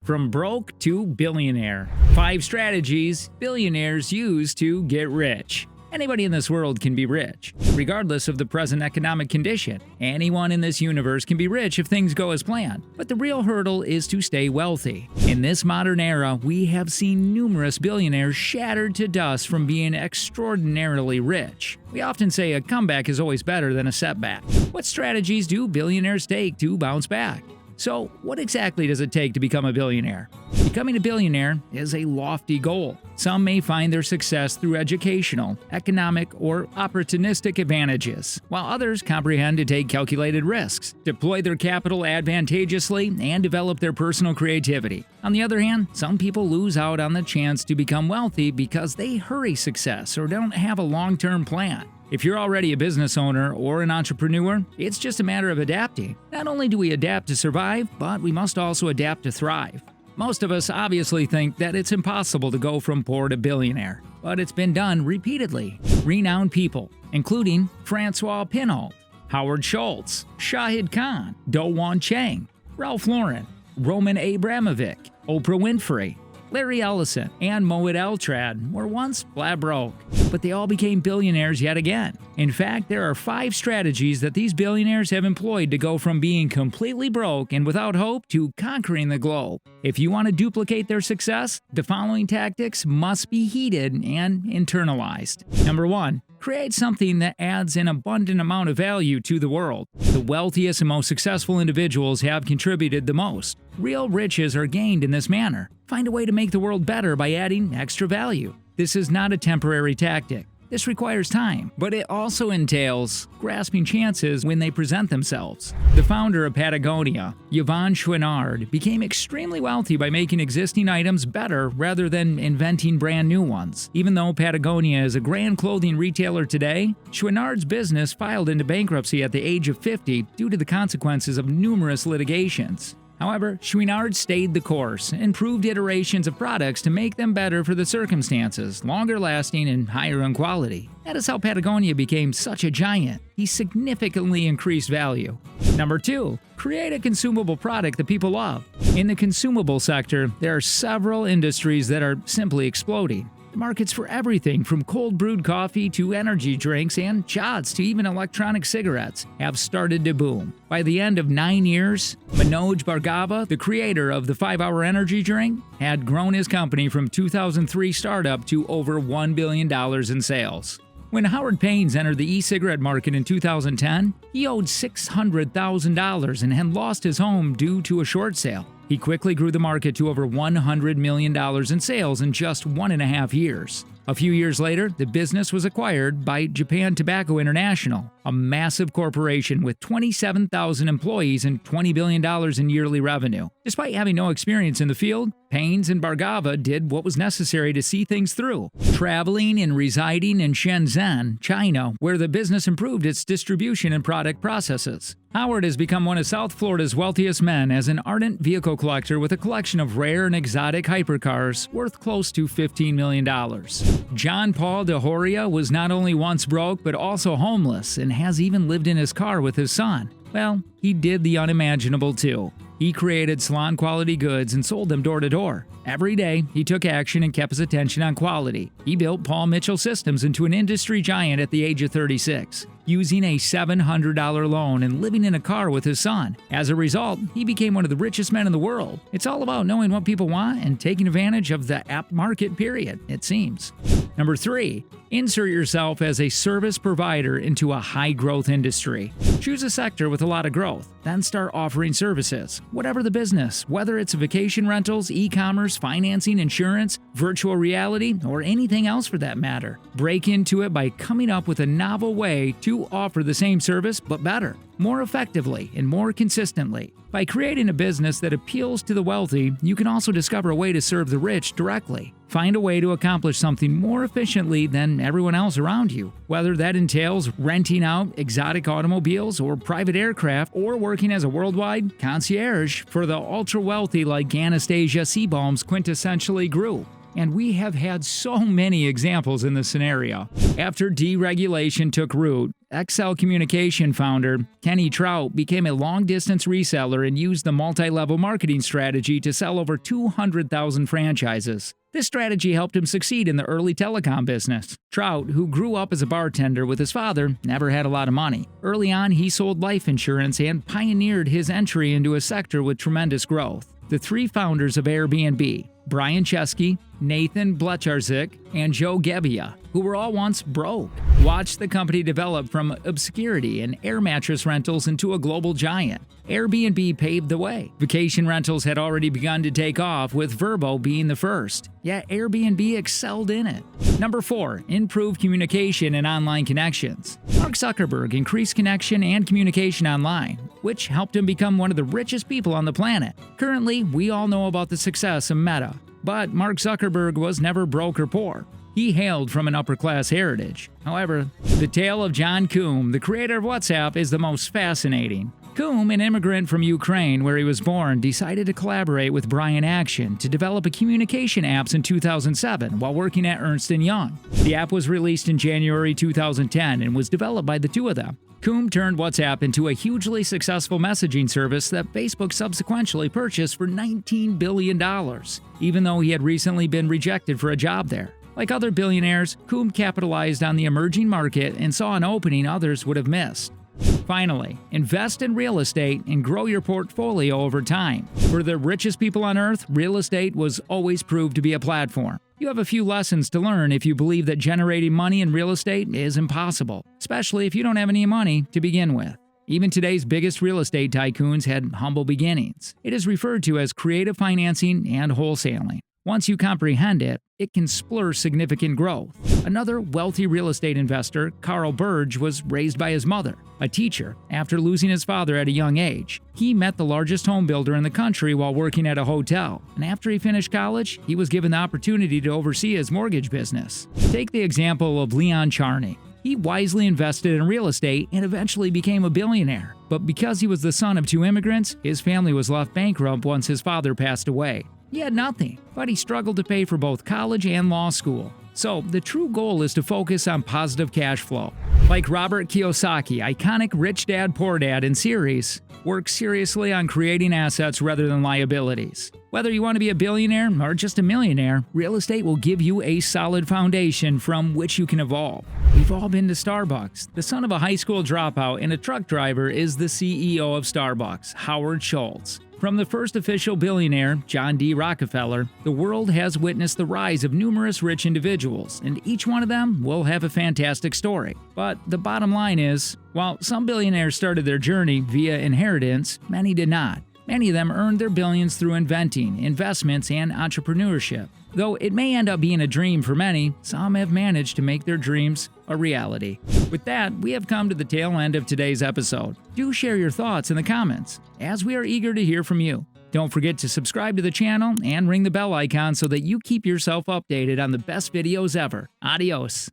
From broke to billionaire. 5 strategies billionaires use to get rich. Anybody in this world can be rich, regardless of the present economic condition. Anyone in this universe can be rich if things go as planned. But the real hurdle is to stay wealthy. In this modern era, we have seen numerous billionaires shattered to dust from being extraordinarily rich. We often say a comeback is always better than a setback. What strategies do billionaires take to bounce back? So, what exactly does it take to become a billionaire? Becoming a billionaire is a lofty goal. Some may find their success through educational, economic, or opportunistic advantages, while others comprehend to take calculated risks, deploy their capital advantageously, and develop their personal creativity. On the other hand, some people lose out on the chance to become wealthy because they hurry success or don't have a long-term plan. If you're already a business owner or an entrepreneur, it's just a matter of adapting. Not only do we adapt to survive, but we must also adapt to thrive. Most of us obviously think that it's impossible to go from poor to billionaire, but it's been done repeatedly. Renowned people, including Francois Pinault, Howard Schultz, Shahid Khan, Do-Won Chang, Ralph Lauren, Roman Abramovich, Oprah Winfrey, Larry Ellison, and Moed Eltrad were once flat broke, but they all became billionaires yet again. In fact, there are 5 strategies that these billionaires have employed to go from being completely broke and without hope to conquering the globe. If you want to duplicate their success, the following tactics must be heeded and internalized. Number 1. Create something that adds an abundant amount of value to the world. The wealthiest and most successful individuals have contributed the most. Real riches are gained in this manner. Find a way to make the world better by adding extra value. This is not a temporary tactic. This requires time, but it also entails grasping chances when they present themselves. The founder of Patagonia, Yvon Chouinard, became extremely wealthy by making existing items better rather than inventing brand new ones. Even though Patagonia is a grand clothing retailer today, Chouinard's business filed into bankruptcy at the age of 50 due to the consequences of numerous litigations. However, Chouinard stayed the course, improved iterations of products to make them better for the circumstances, longer lasting and higher in quality. That is how Patagonia became such a giant. He significantly increased value. Number 2. Create a consumable product that people love. In the consumable sector, there are several industries that are simply exploding. The markets for everything from cold brewed coffee to energy drinks and shots to even electronic cigarettes have started to boom. By the end of 9 years, Manoj Bhargava, the creator of the 5-Hour Energy drink, had grown his company from 2003 startup to over $1 billion in sales. When Howard Paynes entered the e-cigarette market in 2010, he owed $600,000 and had lost his home due to a short sale. He quickly grew the market to over $100 million in sales in just 1.5 years. A few years later, the business was acquired by Japan Tobacco International, a massive corporation with 27,000 employees and $20 billion in yearly revenue. Despite having no experience in the field, Paynes and Bhargava did what was necessary to see things through, traveling and residing in Shenzhen, China, where the business improved its distribution and product processes. Howard has become one of South Florida's wealthiest men as an ardent vehicle collector with a collection of rare and exotic hypercars worth close to $15 million. John Paul de Horia was not only once broke but also homeless and has even lived in his car with his son. Well, he did the unimaginable too. He created salon-quality goods and sold them door to door. Every day, he took action and kept his attention on quality. He built Paul Mitchell Systems into an industry giant at the age of 36, using a $700 loan and living in a car with his son. As a result, he became one of the richest men in the world. It's all about knowing what people want and taking advantage of the apt market, period, it seems. Number 3. Insert yourself as a service provider into a high-growth industry. Choose a sector with a lot of growth, then start offering services. Whatever the business, whether it's vacation rentals, e-commerce, financing, insurance, virtual reality, or anything else for that matter. Break into it by coming up with a novel way to offer the same service but better, more effectively, and more consistently. By creating a business that appeals to the wealthy, you can also discover a way to serve the rich directly. Find a way to accomplish something more efficiently than everyone else around you, whether that entails renting out exotic automobiles or private aircraft or working as a worldwide concierge for the ultra-wealthy like Anastasia Seabaum's quintessentially group. And we have had so many examples in this scenario. After deregulation took root, XL Communication founder Kenny Trout became a long-distance reseller and used the multi-level marketing strategy to sell over 200,000 franchises. This strategy helped him succeed in the early telecom business. Trout, who grew up as a bartender with his father, never had a lot of money. Early on, he sold life insurance and pioneered his entry into a sector with tremendous growth. The three founders of Airbnb, Brian Chesky, Nathan Blecharczyk, and Joe Gebbia, who were all once broke, watched the company develop from obscurity and air mattress rentals into a global giant. Airbnb paved the way. Vacation rentals had already begun to take off, with Vrbo being the first. Yet Airbnb excelled in it. Number 4. Improved communication and online connections. Mark Zuckerberg increased connection and communication online, which helped him become one of the richest people on the planet. Currently, we all know about the success of Meta. But Mark Zuckerberg was never broke or poor. He hailed from an upper-class heritage. However, the tale of John Coombe, the creator of WhatsApp, is the most fascinating. Coombe, an immigrant from Ukraine where he was born, decided to collaborate with Brian Action to develop a communication app in 2007 while working at Ernst & Young. The app was released in January 2010 and was developed by the two of them. Coombe turned WhatsApp into a hugely successful messaging service that Facebook subsequently purchased for $19 billion, even though he had recently been rejected for a job there. Like other billionaires, Coombe capitalized on the emerging market and saw an opening others would have missed. Finally, invest in real estate and grow your portfolio over time. For the richest people on earth, real estate was always proved to be a platform. You have a few lessons to learn if you believe that generating money in real estate is impossible, especially if you don't have any money to begin with. Even today's biggest real estate tycoons had humble beginnings. It is referred to as creative financing and wholesaling. Once you comprehend it, it can spur significant growth. Another wealthy real estate investor, Carl Burge, was raised by his mother, a teacher, after losing his father at a young age. He met the largest home builder in the country while working at a hotel, and after he finished college, he was given the opportunity to oversee his mortgage business. Take the example of Leon Charney. He wisely invested in real estate and eventually became a billionaire. But because he was the son of two immigrants, his family was left bankrupt once his father passed away. He had nothing, but he struggled to pay for both college and law school. So, the true goal is to focus on positive cash flow. Like Robert Kiyosaki, iconic Rich Dad Poor Dad in series, work seriously on creating assets rather than liabilities. Whether you want to be a billionaire or just a millionaire, real estate will give you a solid foundation from which you can evolve. We've all been to Starbucks. The son of a high school dropout and a truck driver is the CEO of Starbucks, Howard Schultz. From the first official billionaire, John D. Rockefeller, the world has witnessed the rise of numerous rich individuals, and each one of them will have a fantastic story. But the bottom line is, while some billionaires started their journey via inheritance, many did not. Many of them earned their billions through inventing, investments, and entrepreneurship. Though it may end up being a dream for many, some have managed to make their dreams a reality. With that, we have come to the tail end of today's episode. Do share your thoughts in the comments, as we are eager to hear from you. Don't forget to subscribe to the channel and ring the bell icon so that you keep yourself updated on the best videos ever. Adios.